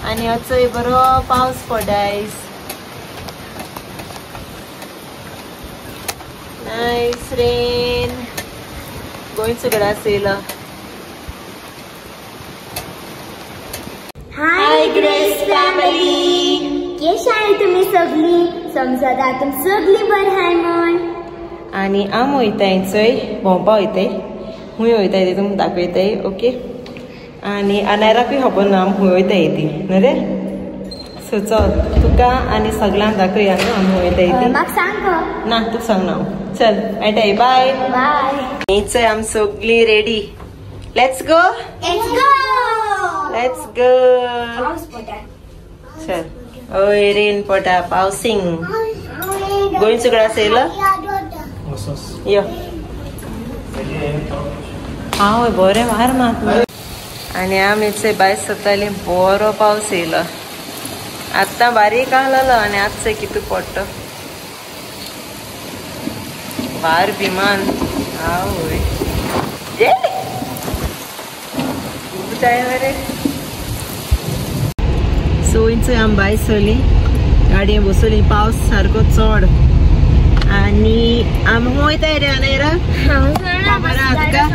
आणि आजचो बरो पावस पडायस. Nice rain. गोंयच सुगडा असेल. हाय ग्रेस फॅमिली. कशी आहे तुम्ही सगळी? समजा आता सगळी बरी आहे म्हण. आणि आम वयताय चोय भोंवपा वयताय. हुंय वयताय ते तुमकां दाखयताय. ओके. आणि अनायराकूय खबर ना हुंय वयताय ती न्हू रे. सो चल तुका आणि सगळ्यांक दाखया न्हू आमी वयताय ती. म्हाका सांग. ना तू सांग ना. चल मेळटाय. Bye bye. हीच आम सगळी ready. Let's go. Let's go. Let's go. पाऊस पडटा. चल. ओय रेन पडटा. पावसिंग. गोंय सुगडा असेल. यो हांव बरें वार मात. आणि आमी भायर सरताली बरो पावस येयलो. आतां बारीक आहलो आणि आजचे कितू पडटा. वार विमान. आवय रे. सो इंच आमी भायर सरली. गाडये बसवली. पावस सारको चड. आणि आमी वयताय रे अनायरा. खबर आहा तुका?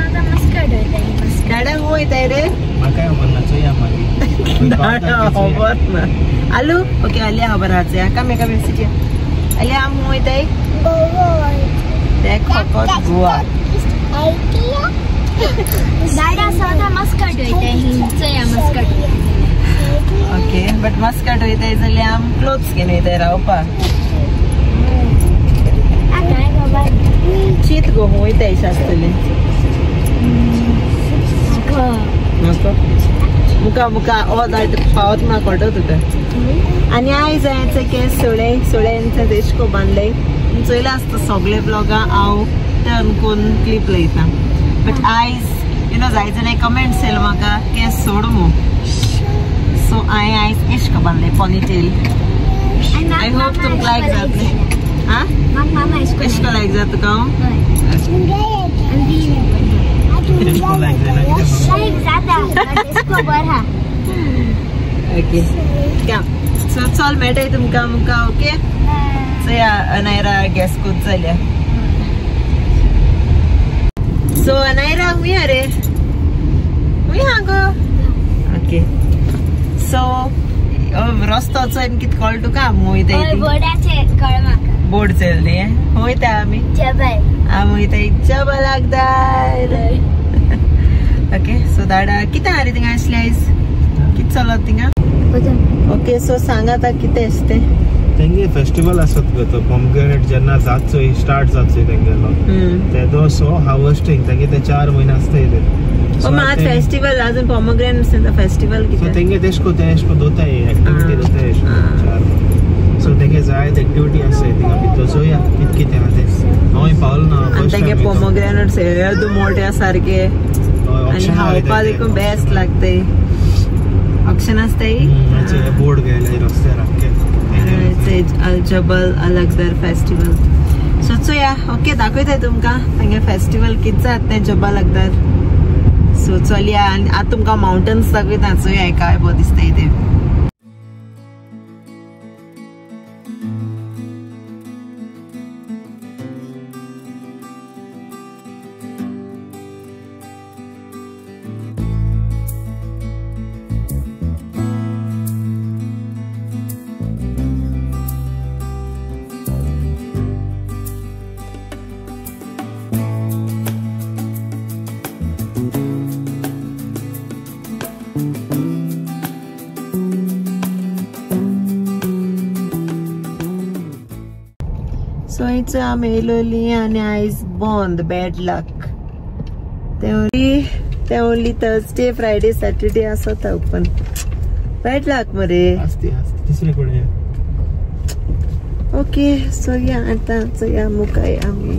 दाडा वयताय रे. खबर ना. आलू ओके आल्या खबर आहा. कमी कमी सिटी आल्या आमी वयताय. देख फकत गोवा. दादा सदा मस्कट वयताय. हिंचया मस्कट. ओके बट मस्कट वयताय जाल्यार आमी क्लोथ्स घेवन वयताय रावपाक. शीत गो वयताय आसतलें. मुका मुका हो जायत पावत म्हाका कळटा तुका. आणि आयज हांवें केस सोळ्यांचे देशको बांदले. चोयला आसता सगळे ब्लॉगां हांव टर्न करून क्लिप लयता. बट आयज जाय जाल्यार कमेंट्स येयले म्हाका केस सोड मू. सो हांवें आयज इश्क बांदले पोनीटेल. आय होप तुमकां लायक जातलें. हा इश्क लायक जाता तुका? ओके सो चल मेळटाय तुमकां मुका. ओके सो या अनायरा गॅस कूच जाल्या. सो अनायरा हुंय रे. हुंय हा गो. ओके सो रस्तो चोयन कित कळ्ळें तुका? वयताय बोर्ड चलली. वयता आमी आमी वयताय जबल अखदार. ओके सो दाडा कितें हा रे थिंगा आसलें आयज? कितें चलत थिंगा? ओके सो सांगा आता कितें आसता तेंगे फेस्टिवल आसत गो. तो पोमग्रेनेट जेन्ना जातचो स्टार्ट जातचो तेंगेलो ते दो सो हार्वेस्टिंग तेंगे ते 4 महिने आसताय ते. ओ मात फेस्टिवल अजून पोमग्रेनेट फेस्टिवल कितें? सो तेंगे तेशको दोताय एक्टिविटी दोताय 4. सो तेंगे जायत एक्टिविटी आसताय थिंगा भितर. चोया कित कितें आहा ते. हांव पावलो ना. आनी तेंगे पोमग्रेनेट्स येदू मोठे सारके आनी खावपाक देखून बेस्ट लागताय. ऑक्शन आसताय. बोर्ड गेले रस्त्यार अल जबल अल अखदार फेस्टिवल. सो चोया ओके दाखयताय तुमकां तेंगे फेस्टिवल कितें जाता तें जबल अखदार. सो चलया आनी आतां तुमकां माउंटन्स दाखयता. चोया काय बरो दिसताय ते. सो आमी येयलोली आनी आयज बंद. Bad luck. ते ओनली थर्सडे फ्रायडे सॅटरडे आसता ओपन. बॅड लक मरे. तिसरे कोडे Okay, so yeah, आता चोया मुखाय आमी.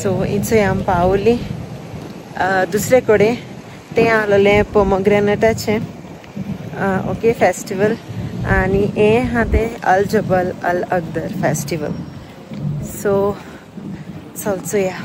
So इथे आम पावली दुसरे कड़े ते आलेले पोमोग्रेनेटाचे ओके फेस्टिवल आणि हे हा ते अल जबल अल अकदर फेस्टिवल. सो चलचोया.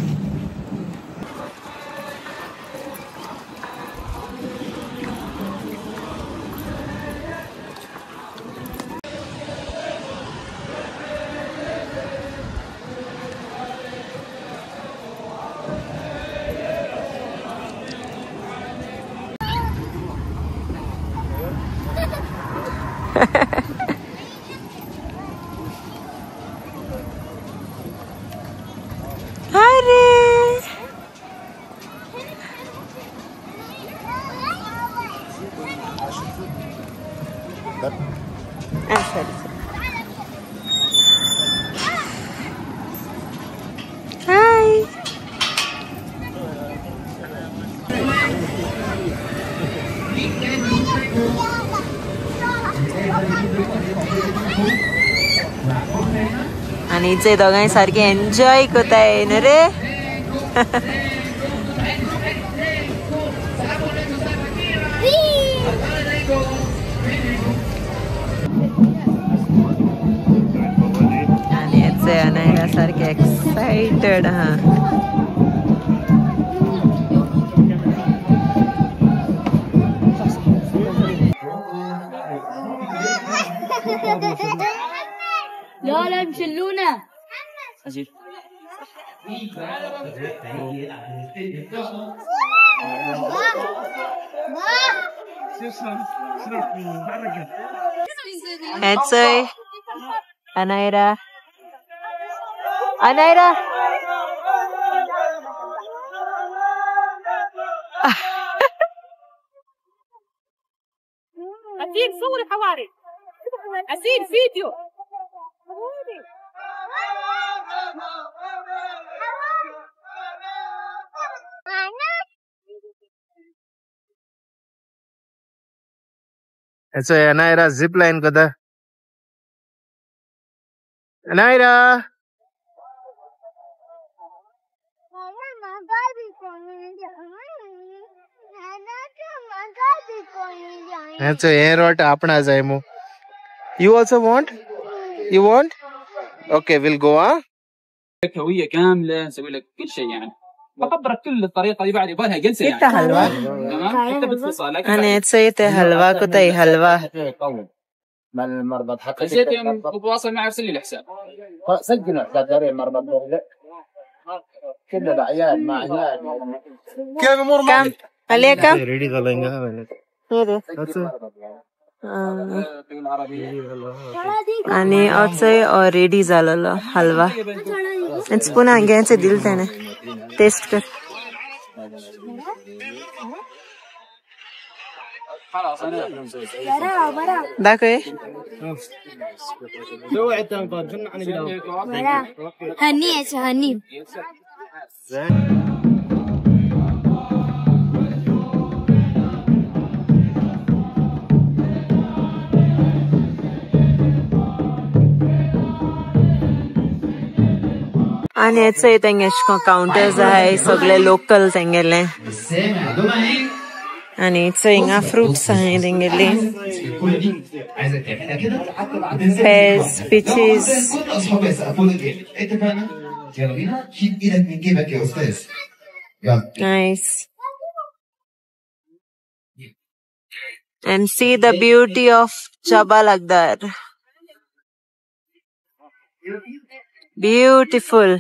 आणि इथे दोघांनी सारखे एन्जॉय करताय ना रे. आणि याचे अनायला सारखे एक्साइटेड. हा لا لا مشلونا. Etsy, Anaira, Anaira. أسير صور الحواري، أسير فيديو. It's a Anaira zip line kada. Anaira. It's a air what apna zaimu. You also want? You want? Okay, we'll go. هوية كاملة نسوي لك كل شيء يعني. بخبرك كل الطريقة دي بعد يبغى لها جلسة يعني. إنت حلوة. تمام. أنت باتصالك. أنا نسيت حلوة كتاي حلوة. مع المربط حتى نسيت يوم بتواصل معي ارسل لي الحساب. سجلوا حساب داري المربط لا كل العيال مع عيال. كيف امور كم عليك كم ready कर लेंगे मैंने. आणि अचय रेडी झालेलो हलवा. स्पून हांग्याचे दिल त्याने टेस्ट कर. दाखव. هني ايش هني. आणि याचे तेंगे काउंटर्स आहे सगळे लोकल तेंगेले. आणि इथे हिंगा फ्रुट्स आहे तेंगेले. Pears, peaches. Nice. And see the beauty of Jabal Akdar. Beautiful.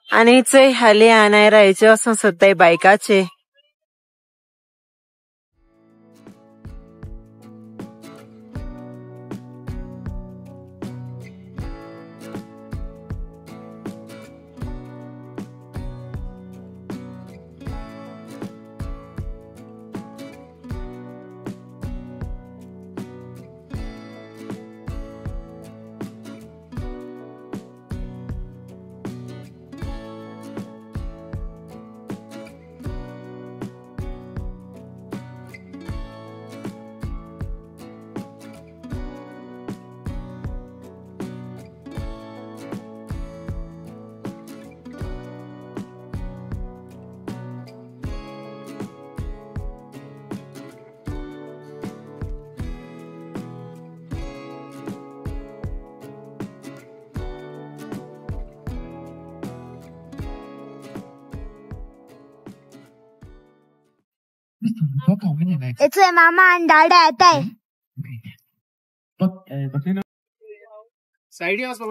आणि इथे हाली आणाय राहायचे असं सध्या बायकाचे. It's where Mama and Dada आता है.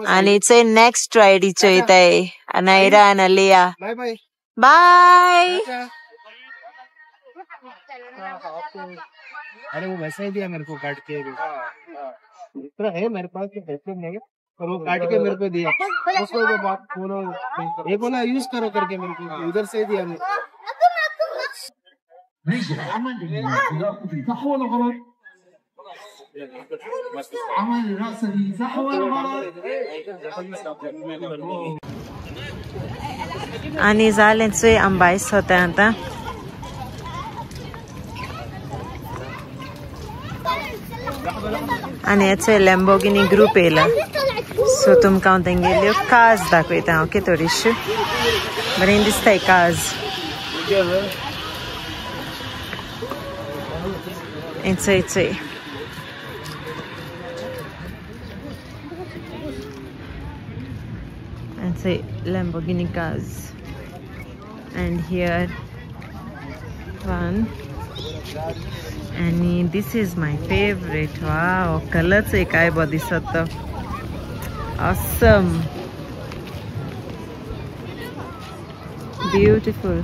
आणि इथे नेक्स्ट राईड इथे येत आहे अनायरा आणि अलिया. Bye bye bye. अरे वो वैसा ही दिया मेरे को काट के. इतना है मेरे पास के पैसे नहीं है और वो काट के मेरे को दिया. उसको वो बात बोलो ये बोला यूज करो करके मेरे को उधर से दिया मैं. आणि झालेचे आंबाईस होते आता. आणि याचे लॅम्बोर्गिनी ग्रुप येला सो तुमकां हांव तेंगेल्यो कार्स दाखयता. ओके थोडीशी बरें दिसताय कार्स. इथे Lamborghini cars and here one and this is my favorite. Wow, colors एक आहे बघ दिसत. Awesome, beautiful.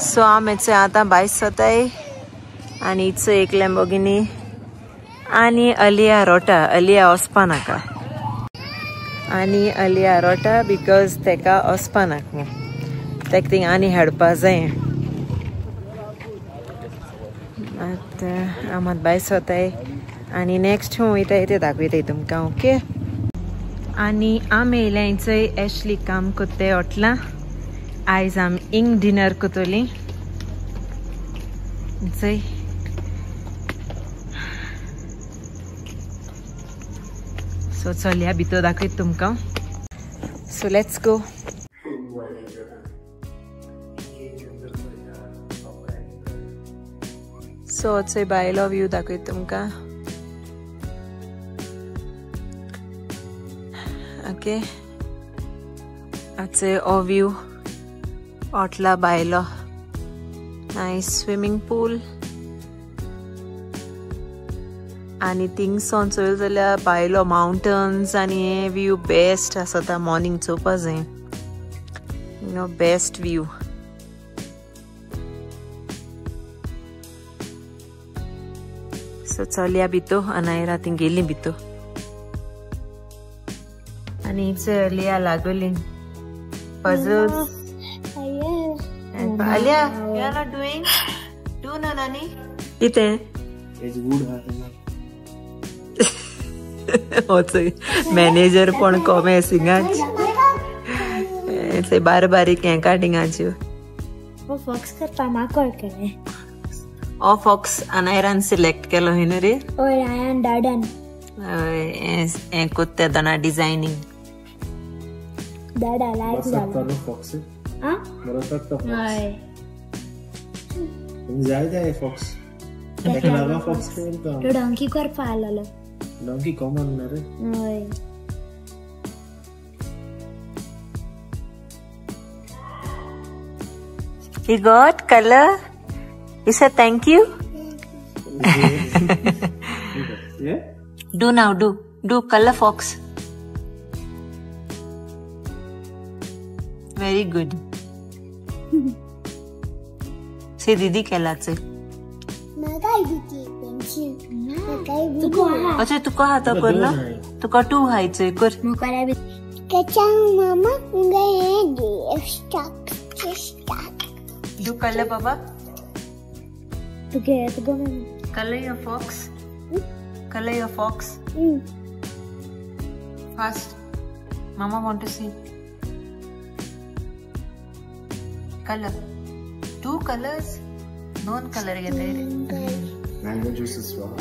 So आमचे आता 22 होत आहे आणि इथे एक Lamborghini आणि अलिया रोटा. अलिया वचपा नाका आणि अलिया रोटा बिकॉज तेका वचपा नाका तेका थिंग आनी हाडपा जाय. आतां आमात 22 होत आहे आणि नेक्स्ट हांव वयता ते दाखयताय तुमकां. ओके आणि आमी येयल्या थंय एशली काम कोत्ते ओटलां. आयज आमी इंग डिनर कोतोली थंय. सो चलया भितर दाखयत तुमकां. So let's go. सो थंय भायलो व्यू दाखयत तुमकां. ओके थंय हो व्यू ओटला भायलो. नायस स्विमींग पूल आणि थिंगसोन चोयल जाल्यार भायलो माउंटन्स आणि हे व्यू बेस्ट आसा. मॉर्निंग चोवपा जाय यू नो बेस्ट व्यू. सो चलया भितो अनायरा थिंग गेली भितो आणि इथे अलिया लागली puzzles. Alia you are not doing do ना नानी इथे मॅनेजर पण कोमे सिंगाच बार बारीक हें काटिंगाच्यो. वो फॉक्स करपा माकोळ केले. ओ फॉक्स अनायरान सिलेक्ट केलो हिन रे. ओय आयन डाडन हें कुत्ते दाना डिजायनिंग. डाडा लायक जालो. फॉक्स हां बरो तो हय जायदा आहे फॉक्स. तेका लागून फॉक्स केलो. तो डंकी करपा आलेलो. डंकी कॉमन ना रे. हय You got color? You said thank you? Yeah? Do now, do color fox. Very good. See दीदी कहलाचे. मगाई दिती पेन्सिल मगाई दिती. अच्छा तुका हाता करला तुका टू हायचे कर. मुकारा बी कच्चा मामा गए दे स्टॉक. Do color baba. तू get go. Color your fox. Color your fox. Fast. Mama want to see. Color. 2 colors. Non color get Mango juice as well.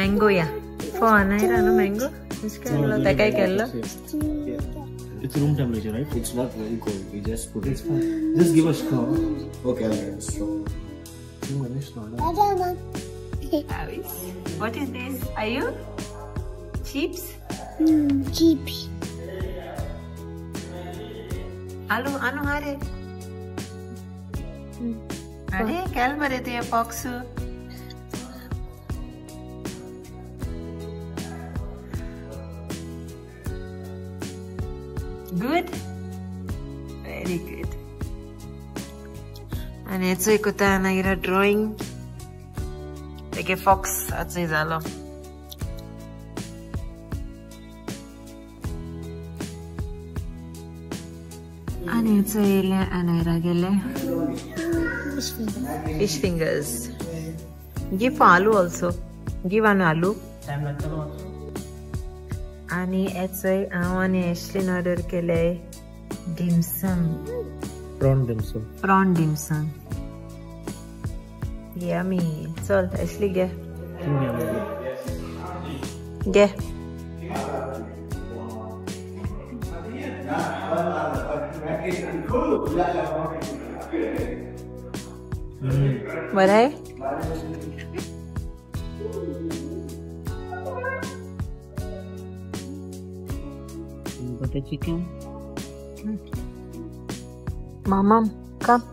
Mango yeah. For Anaira no mango. Iska lo takai kello. Yeah. It's room temperature, right? It's not very cold. We just put it. Just give a straw. Okay, I'll get a straw. What is this? Are you? Chips? Chips. Anu hare. अरे केल बरे तुझे fox good very good आणि हेचो एक होता नागिरा drawing तेगे फॉक्स आजय जालो आणि हेचो येयले अनायरा गेले fish fingers. Give aloo also. Give an aloo. आणि याचो हांव आनी एशलीन ऑर्डर केले डिमसम प्रॉन डिमसम यमी चल एशली घे घे बरं आहे बटर चिकन मामा come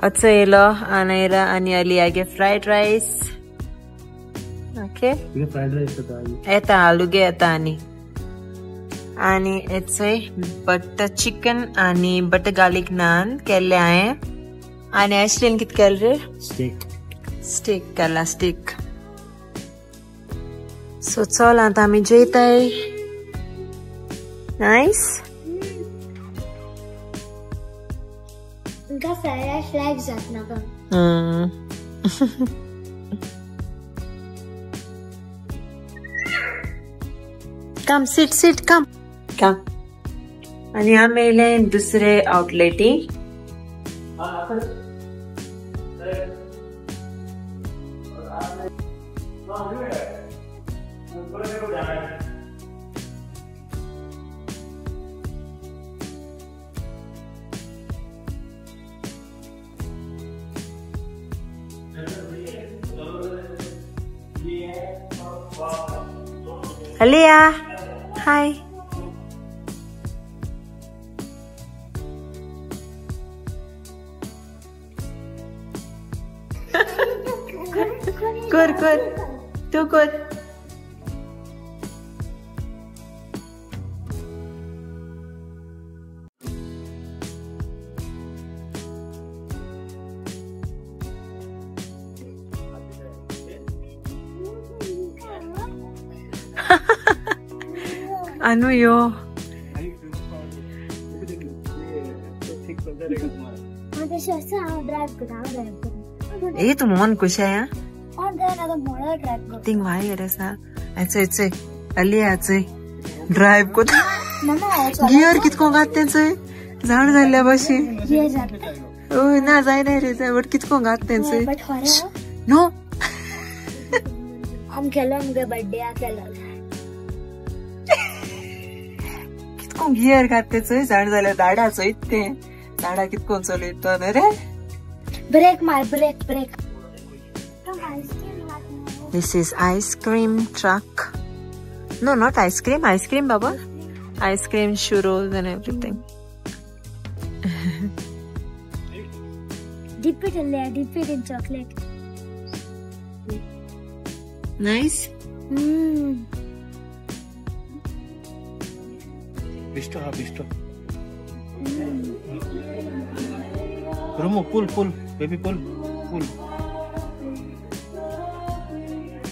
आजचो येयलो अनायरा आनी अलियागे fried rice okay fried rice येता आलूगे येता आणि याचे बटर चिकन आणि बटर गार्लिक नान केले हांवें आणि एशलीन कित केले रे स्टेक केला स्टेक सो चल आता आमी जेयताय नाइस तुमका फ्रायड राईस जात ना का कम सिट कम आणि आमी येयले दुसरे आउटलेटी अलिया हाय कर तू कर अनु यो ये तू मन कुछ है थिंग वाई रे सा ऐसे अलिया ड्राइव को गियर कितको घातते झाड झाल्या बशी ओय ना जाय नाही रे बट कितको घातते नो हम केलो मुगे बर्थडे आ केलो कितको गियर घातते झाड झाल्या दाडाचो इतके दाडा कितको चलयतो रे ब्रेक मार break This is ice cream truck. No, not ice cream. Ice cream, Baba. Ice cream, churros and everything. Dip it in chocolate. Nice. Bisto. Romo, pull, baby, pull.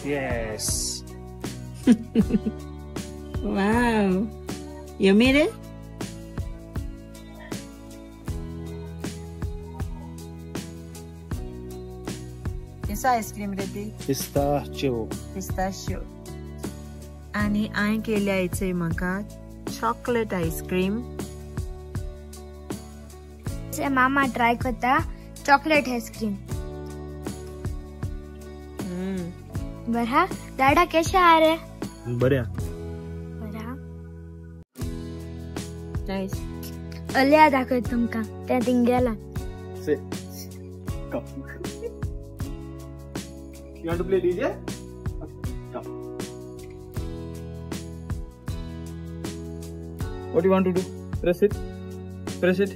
Yes. Wow. You made it? This ice cream ready? Pistachio. आणि हांवें केले आयचे म्हाका chocolate ice cream मामा try करता chocolate ice cream बरा दादा कैसे आ रहे बऱ्या नाइस अलिया दाखव तुमका त्या तिंग्याला You want to play DJ? Come. What do you want to do? Press it. Press it.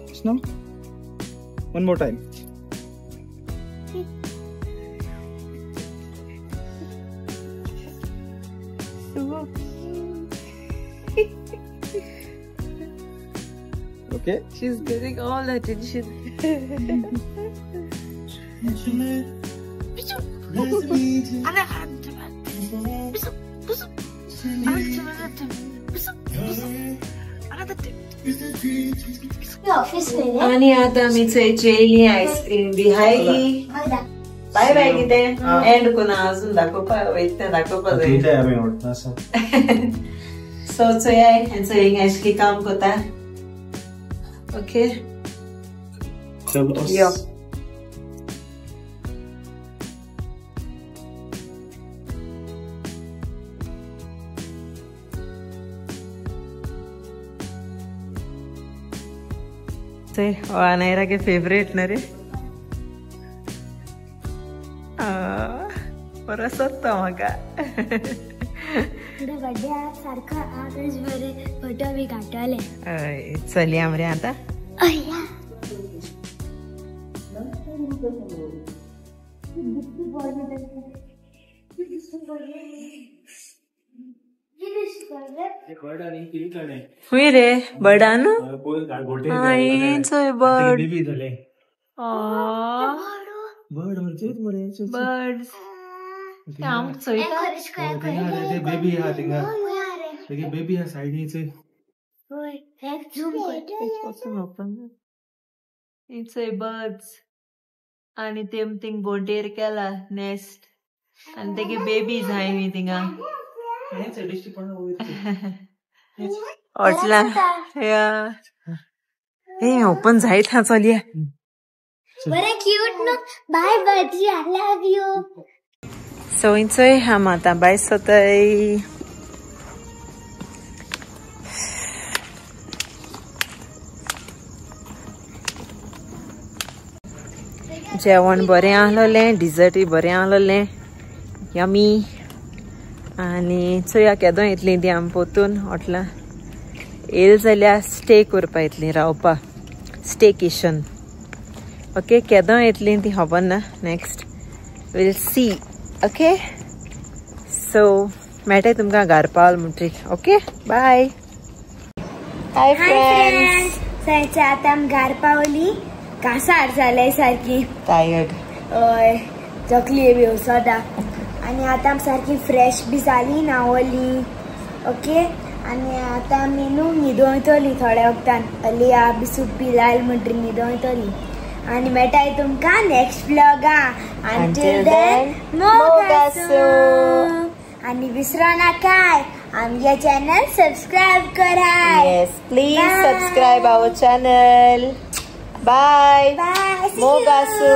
Just now. One more time. Okay. She's getting all attention. Office में आणि आता मी चेली आईस्क्रीम बी हायली. बाय बाय किते एंड कोणा अजून दाखोवपा वयता दाखोवपा जाय. सो चोयाय यांचं इंग्लिशली काम करता. ओके यो अनायरा के फेवरेट ना रे. बरं सत्ता म्हाका. बर्थडे सारखा आजच बरे फोटो बी काढले. चलया मरे आता. हुई रे बर्डान बर्ड बर्ड्स बेबी हा तिंगा बेबी हा साइडीचे इट्स ए बर्ड्स आणि तेम थिंग बोटेर केला नेस्ट आणि तेगे बेबीज हाय मी थिंगा ओटला या हे ओपन जायत हा चलिया बरे cute no. Bye birdie I love you. So इंचोय हम आता बाय सोताय. जेवण बरें आहलोलें डिजर्टूय बरें आहलोलें यमी. आनी चोया केदों येतलीं ती आमी पोतून होटलां येल जाल्यार स्टे करपा येतलीं रावपा स्टेकेशन. ओके केदों येतलीं ती खबर ना. Next will see. Okay so मेळटाय तुमकां घार पावल म्हणटरी. Okay bye. Hi friends. थंयचे आतां आमी घार पावली. कासार जाले सारकी टायर्ड. हय जखली बी सोदा. आणि आता आमी सारकी फ्रेश बी जाली न्हावली. ओके आणि आता आमी न्हू न्हिदोयतली थोड्या वक्तान. लिया बी सूप बी लायल म्हणटरी न्हिदोयतली. आणि मेळटाय तुमकां नेक्स्ट व्लॉगा. अंटील देन मोगासो. आणि विसरो नाकाय आमगे चॅनल सबस्क्राईब कराय. Yes please subscribe our channel. Bye. Bye. मोगासो.